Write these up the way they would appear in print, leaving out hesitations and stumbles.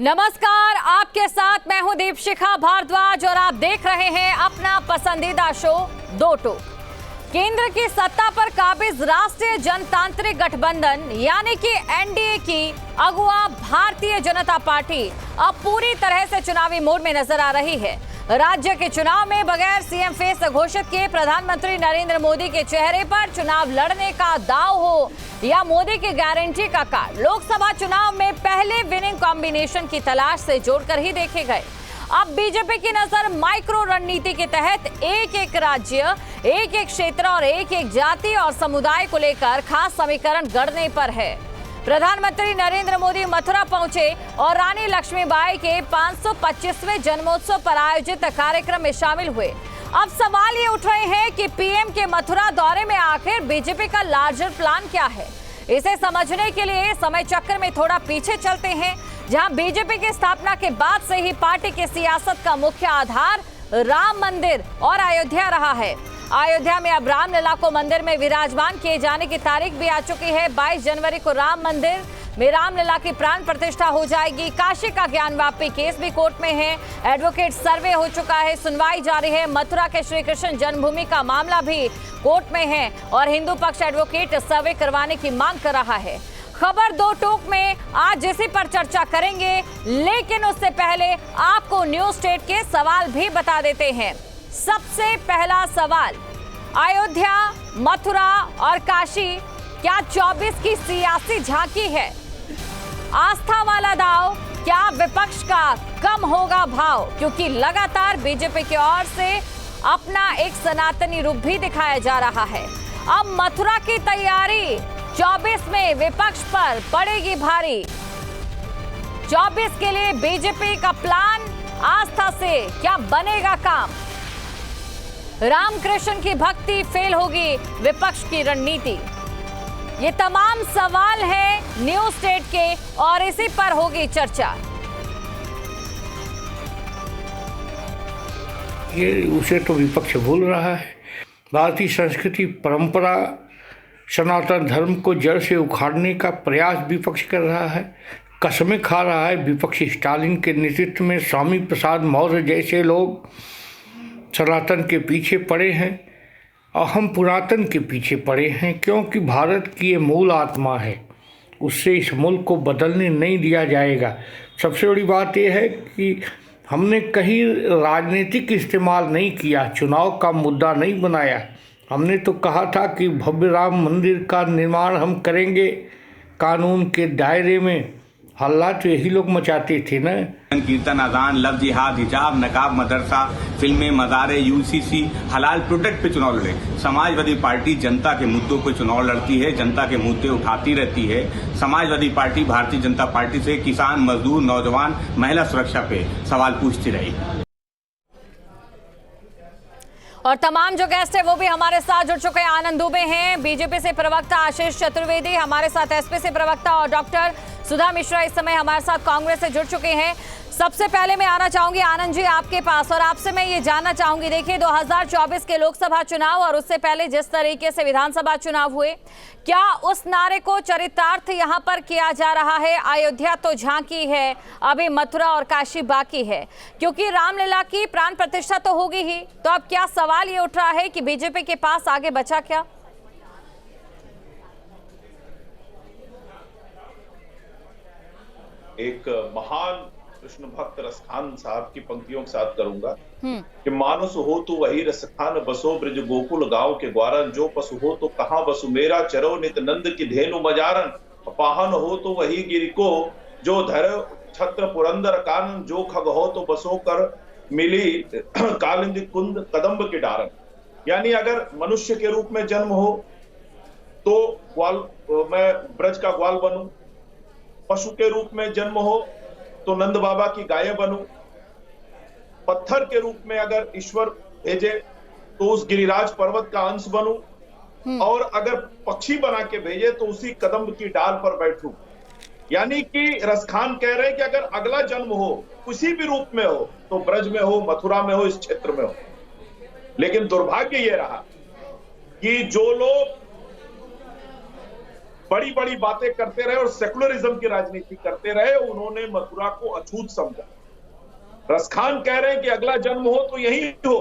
नमस्कार, आपके साथ मैं हूं दीपशिखा भारद्वाज और आप देख रहे हैं अपना पसंदीदा शो दो टूक। केंद्र की सत्ता पर काबिज राष्ट्रीय जनतांत्रिक गठबंधन यानी कि एनडीए की अगुवा भारतीय जनता पार्टी अब पूरी तरह से चुनावी मोड में नजर आ रही है। राज्य के चुनाव में बगैर सीएम फेस घोषित किए प्रधानमंत्री नरेंद्र मोदी के चेहरे पर चुनाव लड़ने का दांव हो या मोदी की गारंटी का कार्ड, लोकसभा चुनाव में पहले विनिंग कॉम्बिनेशन की तलाश से जोड़कर ही देखे गए। अब बीजेपी की नजर माइक्रो रणनीति के तहत एक एक राज्य, एक एक क्षेत्र और एक एक जाति और समुदाय को लेकर खास समीकरण गढ़ने पर है। प्रधानमंत्री नरेंद्र मोदी मथुरा पहुंचे और रानी लक्ष्मीबाई के 525वें जन्मोत्सव पर आयोजित कार्यक्रम में शामिल हुए। अब सवाल ये उठ रहे हैं कि पीएम के मथुरा दौरे में आखिर बीजेपी का लार्जर प्लान क्या है। इसे समझने के लिए समय चक्र में थोड़ा पीछे चलते हैं, जहां बीजेपी की स्थापना के बाद से ही पार्टी की सियासत का मुख्य आधार राम मंदिर और अयोध्या रहा है। अयोध्या में अब रामलला को मंदिर में विराजमान किए जाने की तारीख भी आ चुकी है। 22 जनवरी को राम मंदिर में रामलला की प्राण प्रतिष्ठा हो जाएगी। काशी का ज्ञानवापी केस भी कोर्ट में है, एडवोकेट सर्वे हो चुका है, सुनवाई जारी है। मथुरा के श्री कृष्ण जन्मभूमि का मामला भी कोर्ट में है और हिंदू पक्ष एडवोकेट सर्वे करवाने की मांग कर रहा है। खबर दो टूक में आज इसी पर चर्चा करेंगे, लेकिन उससे पहले आपको न्यूज स्टेट के सवाल भी बता देते हैं। सबसे पहला सवाल, अयोध्या, मथुरा और काशी क्या 24 की सियासी झांकी है? आस्था वाला दाव, क्या विपक्ष का कम होगा भाव? क्योंकि लगातार बीजेपी की ओर से अपना एक सनातनी रूप भी दिखाया जा रहा है। अब मथुरा की तैयारी 24 में विपक्ष पर पड़ेगी भारी। 24 के लिए बीजेपी का प्लान, आस्था से क्या बनेगा काम? रामकृष्ण की भक्ति फेल होगी विपक्ष की रणनीति। ये तमाम सवाल हैं न्यूज स्टेट के और इसी पर होगी चर्चा। ये उसे तो विपक्ष भूल रहा है। भारतीय संस्कृति, परंपरा, सनातन धर्म को जड़ से उखाड़ने का प्रयास विपक्ष कर रहा है। कसमें खा रहा है विपक्षी। स्टालिन के नेतृत्व में स्वामी प्रसाद मौर्य जैसे लोग सनातन के पीछे पड़े हैं और हम पुरातन के पीछे पड़े हैं, क्योंकि भारत की ये मूल आत्मा है। उससे इस मुल्क को बदलने नहीं दिया जाएगा। सबसे बड़ी बात यह है कि हमने कहीं राजनीतिक इस्तेमाल नहीं किया, चुनाव का मुद्दा नहीं बनाया। हमने तो कहा था कि भव्य राम मंदिर का निर्माण हम करेंगे कानून के दायरे में। हल्ला तो यही लोग मचाते थे ना। कीर्तन, अजान, लव जिहाद, हिजाब, नकाब, मदरसा, फिल्में, मज़ारे, यूसीसी, हलाल प्रोडक्ट पे चुनाव लड़े। समाजवादी पार्टी जनता के मुद्दों पे चुनाव लड़ती है, जनता के मुद्दे उठाती रहती है। समाजवादी पार्टी भारतीय जनता पार्टी से किसान, मजदूर, नौजवान, महिला सुरक्षा पे सवाल पूछती रही। और तमाम जो गेस्ट है वो भी हमारे साथ जुड़ चुके हैं। आनंद दुबे हैं बीजेपी से प्रवक्ता, आशीष चतुर्वेदी हमारे साथ एसपी से प्रवक्ता और डॉक्टर सुधा मिश्रा इस समय हमारे साथ कांग्रेस से जुड़ चुके हैं। सबसे पहले मैं आना चाहूंगी आनंद जी आपके पास और आपसे मैं ये जानना चाहूंगी, देखिए 2024 के लोकसभा चुनाव और उससे पहले जिस तरीके से विधानसभा चुनाव हुए, क्या उस नारे को चरितार्थ यहाँ पर किया जा रहा है? अयोध्या तो झांकी है, अभी मथुरा और काशी बाकी है, क्योंकि रामलला की प्राण प्रतिष्ठा तो होगी ही। तो अब क्या सवाल ये उठ रहा है कि बीजेपी के पास आगे बचा क्या? एक महान कृष्ण भक्त रसखान साहब की पंक्तियों के साथ करूंगा कि मानुस हो तो वही रसखान बसो ब्रज गोकुल गांव के ग्वारन, जो पशु हो तो कहां बसु मेरा चरो नित नंद की धेनु मजारन, पाहन हो तो वही गिरि को जो धर छत्र पुरंदर कानन, जो खग हो तो बसो कर मिली कालिंद कुंद कदम्ब के डारन। यानी अगर मनुष्य के रूप में जन्म हो तो मैं ब्रज का ग्वाल बनूं, पशु के रूप में जन्म हो तो नंद बाबा की गाय बनूं, पत्थर के रूप में अगर ईश्वर भेजे तो उस गिरिराज पर्वत का अंश बनूं, और अगर पक्षी बना के भेजे तो उसी कदम्ब की डाल पर बैठूं। यानी कि रसखान कह रहे हैं कि अगर अगला जन्म हो किसी भी रूप में हो तो ब्रज में हो, मथुरा में हो, इस क्षेत्र में हो। लेकिन दुर्भाग्य यह रहा कि जो लोग बड़ी बड़ी बातें करते रहे और सेकुलरिज्म की राजनीति करते रहे। उन्होंने मथुरा को अछूत समझा। रसखान कह रहे हैं कि अगला जन्म हो तो यही हो,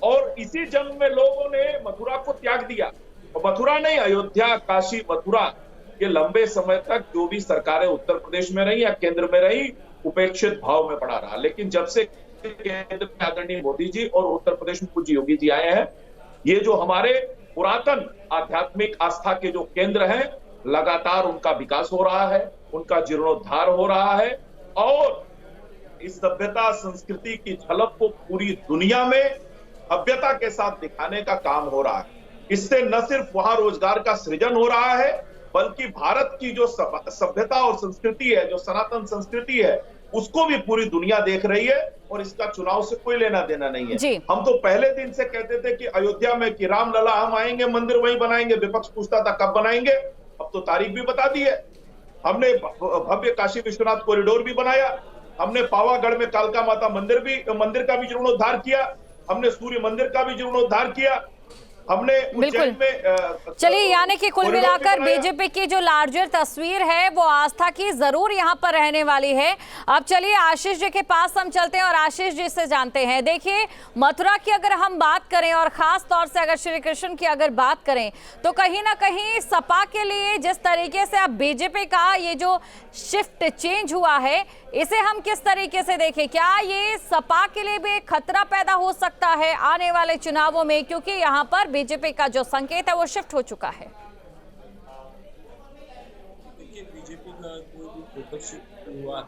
और इसी जन्म में लोगों ने मथुरा को त्याग दिया। और मथुरा नहीं, अयोध्या, काशी, मथुरा, ये लंबे समय तक जो भी सरकारें उत्तर प्रदेश में रही या केंद्र में रही, उपेक्षित भाव में पड़ा रहा। लेकिन जब से केंद्र में आदरणीय मोदी जी और उत्तर प्रदेश में पूज्य योगी जी आए हैं, ये जो हमारे पुरातन आध्यात्मिक आस्था के जो केंद्र हैं, लगातार उनका विकास हो रहा है, उनका जीर्णोद्धार हो रहा है, और इस सभ्यता संस्कृति की झलक को पूरी दुनिया में भव्यता के साथ दिखाने का काम हो रहा है। इससे न सिर्फ वहां रोजगार का सृजन हो रहा है, बल्कि भारत की जो सभ्यता और संस्कृति है, जो सनातन संस्कृति है, उसको भी पूरी दुनिया देख रही है, और इसका चुनाव से कोई लेना देना नहीं है। हम तो पहले दिन से कहते थे कि अयोध्या में कि रामलला हम आएंगे, मंदिर वहीं बनाएंगे। विपक्ष पूछता था कब बनाएंगे, अब तो तारीख भी बता दी है। हमने भव्य काशी विश्वनाथ कॉरिडोर भी बनाया, हमने पावागढ़ में कालका माता मंदिर का भी जीर्णोद्धार किया, हमने सूर्य मंदिर का भी जीर्णोद्धार किया, हमने उज्जैन में चलिए, यानी कि कुल मिलाकर बीजेपी की जो लार्जर तस्वीर है वो आस्था की जरूर यहाँ पर रहने वाली है। अब चलिए आशीष जी के पास हम चलते हैं और आशीष जी से जानते हैं। देखिए, मथुरा की अगर हम बात करें और खास तौर से अगर श्री कृष्ण की अगर बात करें, तो कहीं ना कहीं सपा के लिए जिस तरीके से अब बीजेपी का ये जो शिफ्ट चेंज हुआ है, इसे हम किस तरीके से देखें? क्या ये सपा के लिए भी एक खतरा पैदा हो सकता है आने वाले चुनावों में, क्योंकि यहाँ पर बीजेपी का जो संकेत है वो शिफ्ट हो चुका है? देखिए, बीजेपी का जो भी फोकस शिफ्ट हुआ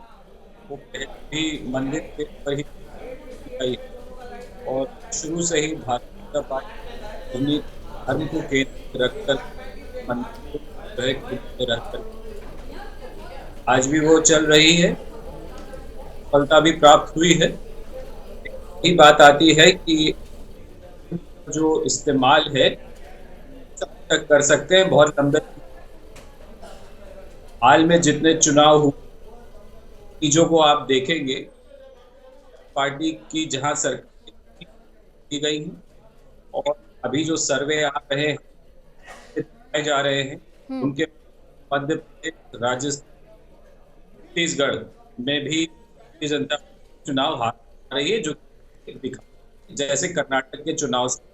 वो पहले भी मंदिर के ऊपर ही, और शुरू से ही भारतीय जनता पार्टी धर्म को केंद्र रखकर मंदिर को केंद्र रखकर आज भी वो चल रही है, सफलता भी प्राप्त हुई है। यही बात आती है कि जो इस्तेमाल है सब तक कर सकते हैं बहुत लंबे। हाल में जितने चुनाव हुए, चीजों को आप देखेंगे, पार्टी की जहां सरकार की गई है और अभी जो सर्वे आ रहे हैं, जा रहे हैं, उनके मध्य प्रदेश, राजस्थान, छत्तीसगढ़ में भी भारतीय जनता चुनाव हार रही है, जो जैसे कर्नाटक के चुनाव से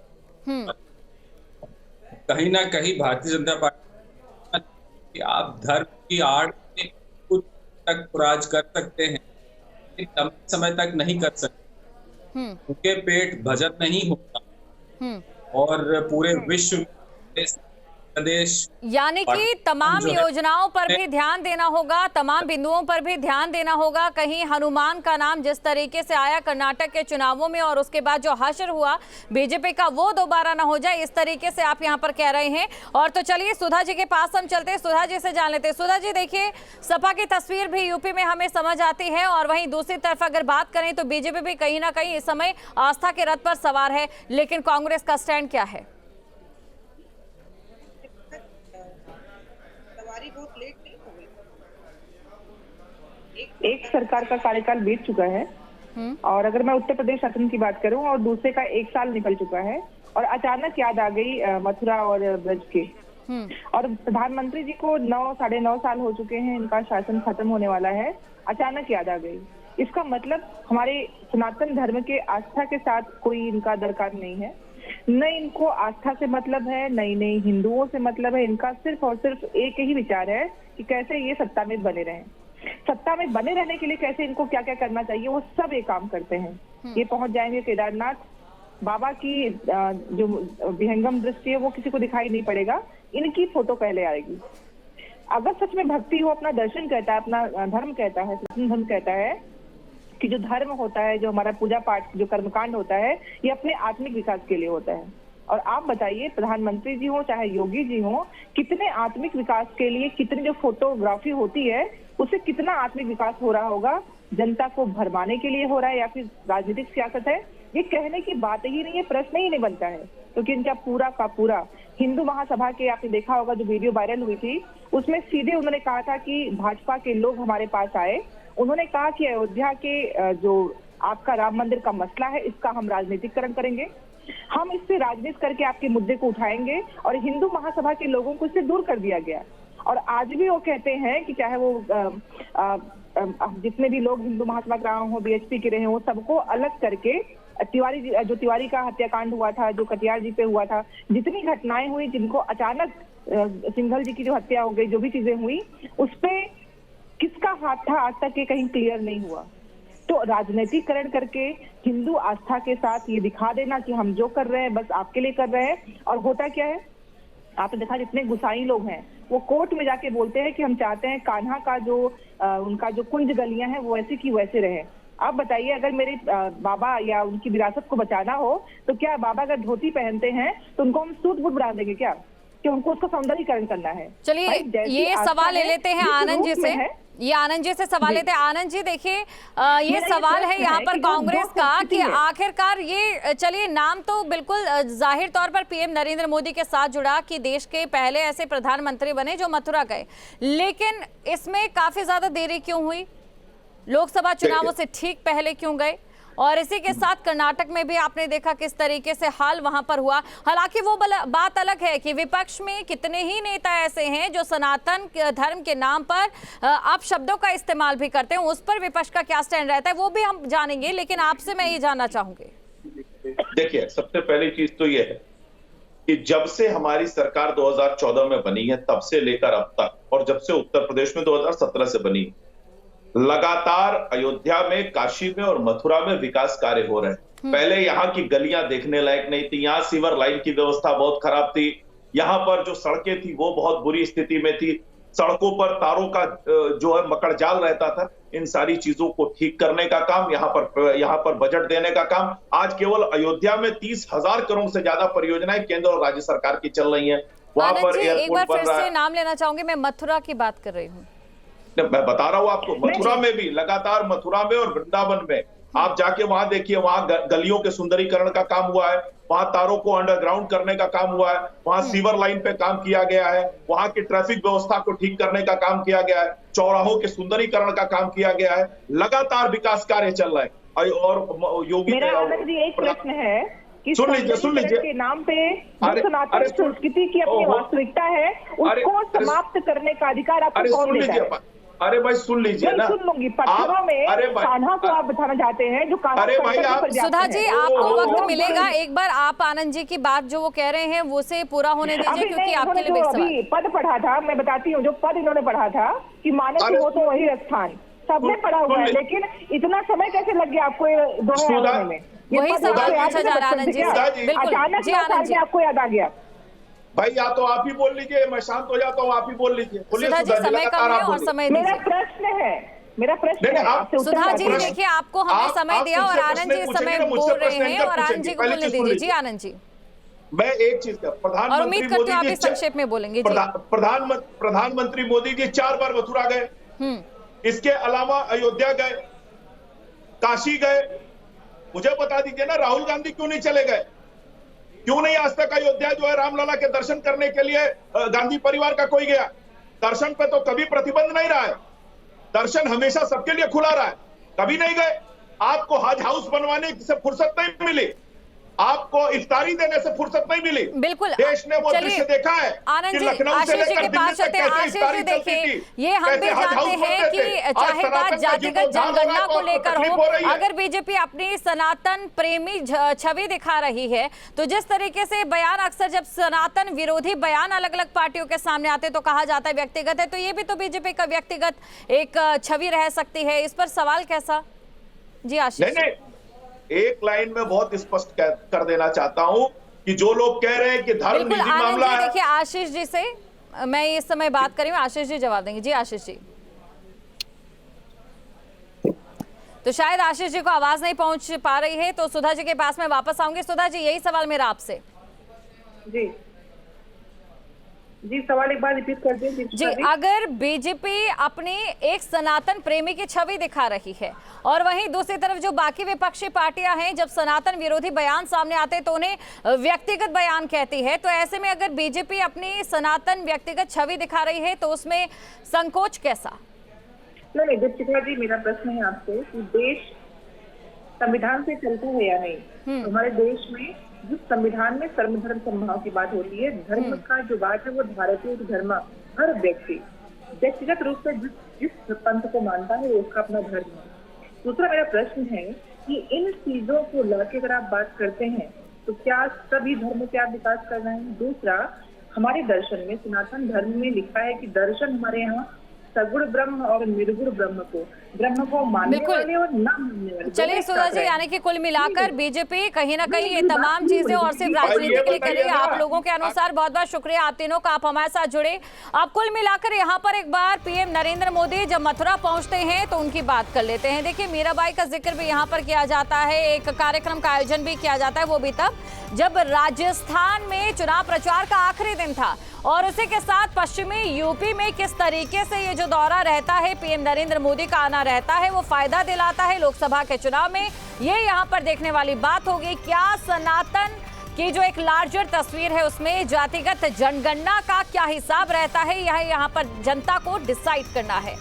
कहीं ना कहीं भारतीय जनता पार्टी आप धर्म की आड़ में कुछ तक राज कर सकते हैं, लंबे समय तक नहीं कर सकते, उनके पेट भजन नहीं होता, और पूरे विश्व में प्रदेश, यानी कि तमाम योजनाओं पर भी ध्यान देना होगा, तमाम बिंदुओं पर भी ध्यान देना होगा। कहीं हनुमान का नाम जिस तरीके से आया कर्नाटक के चुनावों में और उसके बाद जो हश्र हुआ बीजेपी का, वो दोबारा ना हो जाए, इस तरीके से आप यहां पर कह रहे हैं। और तो चलिए सुधा जी के पास हम चलते हैं, सुधा जी से जान लेते हैं। सुधा जी, देखिए, सपा की तस्वीर भी यूपी में हमें समझ आती है, और वहीं दूसरी तरफ अगर बात करें तो बीजेपी भी कहीं ना कहीं इस समय आस्था के रथ पर सवार है, लेकिन कांग्रेस का स्टैंड क्या है? बहुत लेट नहीं हो गई। एक सरकार का कार्यकाल बीत चुका है, और अगर मैं उत्तर प्रदेश शासन की बात करूं, और दूसरे का 1 साल निकल चुका है, और अचानक याद आ गई मथुरा और ब्रज की। और प्रधानमंत्री जी को 9 साढ़े 9 साल हो चुके हैं, इनका शासन खत्म होने वाला है, अचानक याद आ गई। इसका मतलब हमारे सनातन धर्म के आस्था के साथ कोई इनका दरकार नहीं है, न इनको आस्था से मतलब है, नई हिंदुओं से मतलब है। इनका सिर्फ और सिर्फ एक ही विचार है कि कैसे ये सत्ता में बने रहें। सत्ता में बने रहने के लिए कैसे इनको क्या क्या करना चाहिए, वो सब ये काम करते हैं। ये पहुंच जाएंगे केदारनाथ, बाबा की जो विहंगम दृष्टि है वो किसी को दिखाई नहीं पड़ेगा, इनकी फोटो पहले आएगी। अगर सच में भक्ति हो, अपना दर्शन कहता है, अपना धर्म कहता है, सनातन धर्म कहता है कि जो धर्म होता है, जो हमारा पूजा पाठ, जो कर्मकांड होता है, ये अपने आत्मिक विकास के लिए होता है। और आप बताइए, प्रधानमंत्री जी हो चाहे योगी जी हो, कितने आत्मिक विकास के लिए, कितनी जो फोटोग्राफी होती है उससे कितना आत्मिक विकास हो रहा होगा? जनता को भरमाने के लिए हो रहा है या फिर राजनीतिक सियासत है? ये कहने की बात ही नहीं है, प्रश्न ही नहीं बनता है। क्योंकि इनका पूरा का पूरा हिंदू महासभा के, आपने देखा होगा जो वीडियो वायरल हुई थी, उसमें सीधे उन्होंने कहा था कि भाजपा के लोग हमारे पास आए, उन्होंने कहा कि अयोध्या के जो आपका राम मंदिर का मसला है, इसका हम राजनीतिकरण करेंगे, हम इससे राजनीति करके आपके मुद्दे को उठाएंगे, और हिंदू महासभा के लोगों को इससे दूर कर दिया गया। और आज भी वो कहते हैं कि चाहे वो जितने भी लोग हिंदू महासभा हो, बीएचपी के रहे हो, सबको अलग करके तिवारी का हत्याकांड हुआ था, जो कटियार जी पे हुआ था, जितनी घटनाएं हुई, जिनको अचानक सिंघल जी की जो हत्या हो गई, जो भी चीजें हुई, उस पे किसका हाथ था आज तक ये कहीं क्लियर नहीं हुआ। तो राजनीतिकरण करके हिंदू आस्था के साथ ये दिखा देना कि हम जो कर रहे हैं बस आपके लिए कर रहे हैं, और होता क्या है, आपने देखा जितने गुसाई लोग हैं वो कोर्ट में जाके बोलते हैं कि हम चाहते हैं कान्हा का जो उनका जो कुंज गलियां हैं वो ऐसी की वैसे रहे। आप बताइए, अगर मेरे बाबा या उनकी विरासत को बचाना हो तो क्या बाबा अगर धोती पहनते हैं तो उनको हम सूट बूट बना देंगे क्या, कि उनको उसका सौंदर्यीकरण करना है? चलिए ये सवाल ले लेते हैं आनंद जी से, ये आनंद जी से सवाल लेते हैं। आनंद जी देखिए, ये सवाल है यहाँ पर कांग्रेस का कि आखिरकार ये, चलिए नाम तो बिल्कुल जाहिर तौर पर पीएम नरेंद्र मोदी के साथ जुड़ा कि देश के पहले ऐसे प्रधानमंत्री बने जो मथुरा गए, लेकिन इसमें काफी ज्यादा देरी क्यों हुई? लोकसभा चुनावों से ठीक पहले क्यों गए? और इसी के साथ कर्नाटक में भी आपने देखा किस तरीके से हाल वहां पर हुआ। हालांकि वो बात अलग है कि विपक्ष में कितने ही नेता ऐसे हैं जो सनातन धर्म के नाम पर आप शब्दों का इस्तेमाल भी करते हैं, उस पर विपक्ष का क्या स्टैंड रहता है वो भी हम जानेंगे, लेकिन आपसे मैं ये जानना चाहूंगी। देखिए, सबसे पहली चीज तो ये है कि जब से हमारी सरकार 2014 में बनी है तब से लेकर अब तक, और जब से उत्तर प्रदेश में 2017 से बनी, लगातार अयोध्या में, काशी में और मथुरा में विकास कार्य हो रहे हैं। पहले यहाँ की गलियां देखने लायक नहीं थी, यहाँ सीवर लाइन की व्यवस्था बहुत खराब थी, यहाँ पर जो सड़कें थी वो बहुत बुरी स्थिति में थी, सड़कों पर तारों का जो है मकड़ जाल रहता था। इन सारी चीजों को ठीक करने का काम, यहाँ पर बजट देने का काम, आज केवल अयोध्या में 30,000 करोड़ से ज्यादा परियोजनाएं केंद्र और राज्य सरकार की चल रही है। वहां पर एक बार फिर से नाम लेना चाहूंगी, मैं मथुरा की बात कर रही हूँ। मैं बता रहा हूं आपको, मथुरा में भी लगातार, मथुरा में और वृंदावन में आप जाके वहां देखिए, वहां गलियों के सुंदरीकरण का काम हुआ है, वहां तारों को अंडरग्राउंड करने का काम हुआ है, वहां सीवर लाइन पे काम किया गया है, वहां की ट्रैफिक व्यवस्था को ठीक करने का काम किया गया है, चौराहों के सुंदरीकरण का काम किया गया है, लगातार विकास कार्य चल रहा है। और योगी एक प्रश्न है कि सुन लीजिए के नाम पे सनातन संस्कृति की अपनी वास्तविकता है, उसको समाप्त करने का अधिकार आपको कौन देता है? अरे भाई सुन लीजिए ना, सुन लूंगी। पटना में कान्हा को आप बताना चाहते हैं जो कान्हा, अरे भाई आप सुधा जी आपको वक्त मिलेगा, एक बार आप आनंद जी की बात जो वो कह रहे हैं वो से पूरा होने दीजिए, क्योंकि आपके लिए अभी पद पढ़ा था, मैं बताती हूँ, जो पद इन्होंने पढ़ा था कि मानस हो तो वही स्थान, सबने पढ़ा हुआ है, लेकिन इतना समय कैसे लग गया आपको दोनों में? वही सवाल पूछा जा रहा है आनंद जी से। बिल्कुल अचानक आपको याद आ गया। भाई या तो आप ही बोल लीजिए, मैं शांत हो जाता हूँ, आप ही बोल लीजिए। सुधा जी समय कम है और समय दीजिए। मेरा प्रश्न है सुधा जी, देखिए आपको हमने समय दिया और आनंद जी समय बोल रहे हैं और आनंद जी को बोलने दीजिए। जी आनंद जी, मैं एक चीज का, प्रधानमंत्री और उम्मीद करती हूँ आप संक्षेप में बोलेंगे। प्रधानमंत्री मोदी जी 4 बार मथुरा गए, इसके अलावा अयोध्या गए, काशी गए। मुझे बता दीजिए ना, राहुल गांधी क्यों नहीं चले गए? क्यों नहीं आज तक अयोध्या जो है रामलला के दर्शन करने के लिए गांधी परिवार का कोई गया? दर्शन पे तो कभी प्रतिबंध नहीं रहा है, दर्शन हमेशा सबके लिए खुला रहा है, कभी नहीं गए। आपको हज हाउस बनवाने से फुर्सत नहीं मिली, आपको इफ्तारी देने से फुर्सत नहीं मिली। बिल्कुल, देश ने वो दृश्य देखा है आनंद जी, आशीष जी के पास चलते हैं। आशीष जी देखिए, ये हम भी जानते हैं कि चाहे बात जातिगत जनगणना को लेकर हो, अगर बीजेपी अपनी सनातन प्रेमी छवि दिखा रही है, तो जिस तरीके से बयान अक्सर जब सनातन विरोधी बयान अलग अलग पार्टियों के सामने आते तो कहा जाता है व्यक्तिगत है, तो ये भी तो बीजेपी का व्यक्तिगत एक छवि रह सकती है, इस पर सवाल कैसा? जी आशीष। एक लाइन में बहुत स्पष्ट कर देना चाहता हूं कि जो लोग कह रहे हैं कि धर्म निजी मामला है। देखिए आशीष जी से मैं इस समय बात कर रही हूँ, आशीष जी जवाब देंगे। जी आशीष जी, तो शायद आशीष जी को आवाज नहीं पहुंच पा रही है, तो सुधा जी के पास में वापस आऊंगी। सुधा जी, यही सवाल मेरा आपसे। जी सवाल एक बार रिपीट कर दीजिए। जी, अगर बीजेपी अपनी एक सनातन प्रेमी की छवि दिखा रही है और वहीं दूसरी तरफ जो बाकी विपक्षी पार्टियां हैं, जब सनातन विरोधी बयान सामने आते हैं तो उन्हें व्यक्तिगत बयान कहती है, तो ऐसे में अगर बीजेपी अपनी सनातन व्यक्तिगत छवि दिखा रही है तो उसमें संकोच कैसा? नहीं दीपिका जी, मेरा प्रश्न है आपसे कि देश संविधान से चलता है या नहीं? हमारे देश में जिस संविधान में सर्वधर्म समभाव की बात होती है, धर्म का जो बात है वो भारतीय धर्म हर व्यक्ति व्यक्तिगत रूप से जिस पंथ को मानता है वो उसका अपना धर्म है। दूसरा मेरा प्रश्न है कि इन चीजों को लेकर अगर आप बात करते हैं तो क्या सभी धर्मों के आप विकास कर रहे हैं? दूसरा, हमारे दर्शन में, सनातन धर्म में लिखा है कि दर्शन हमारे यहाँ सगुण ब्रह्म और निर्गुण ब्रह्म को मानने वाले और ना मानने वाले। चलिए सुधा जी, यानी कि कुल मिलाकर बीजेपी कहीं ना कहीं ये तमाम चीजें और सिर्फ राजनीति के लिए कर रही है। आप लोगों के अनुसार बहुत बहुत शुक्रिया आप तीनों का, आप हमारे साथ जुड़े। आप कुल मिलाकर यहाँ पर एक बार पीएम नरेंद्र मोदी जब मथुरा पहुंचते हैं तो उनकी बात कर लेते हैं। देखिए, मीराबाई का जिक्र भी यहाँ पर किया जाता है, एक कार्यक्रम का आयोजन भी किया जाता है, वो भी तब जब राजस्थान में चुनाव प्रचार का आखिरी दिन था। और उसी के साथ पश्चिमी यूपी में किस तरीके से ये जो दौरा रहता है, पीएम नरेंद्र मोदी का आना रहता है, वो फायदा दिलाता है लोकसभा के चुनाव में, ये यहाँ पर देखने वाली बात होगी। क्या सनातन की जो एक लार्जर तस्वीर है उसमें जातिगत जनगणना का क्या हिसाब रहता है, यह यहाँ पर जनता को डिसाइड करना है।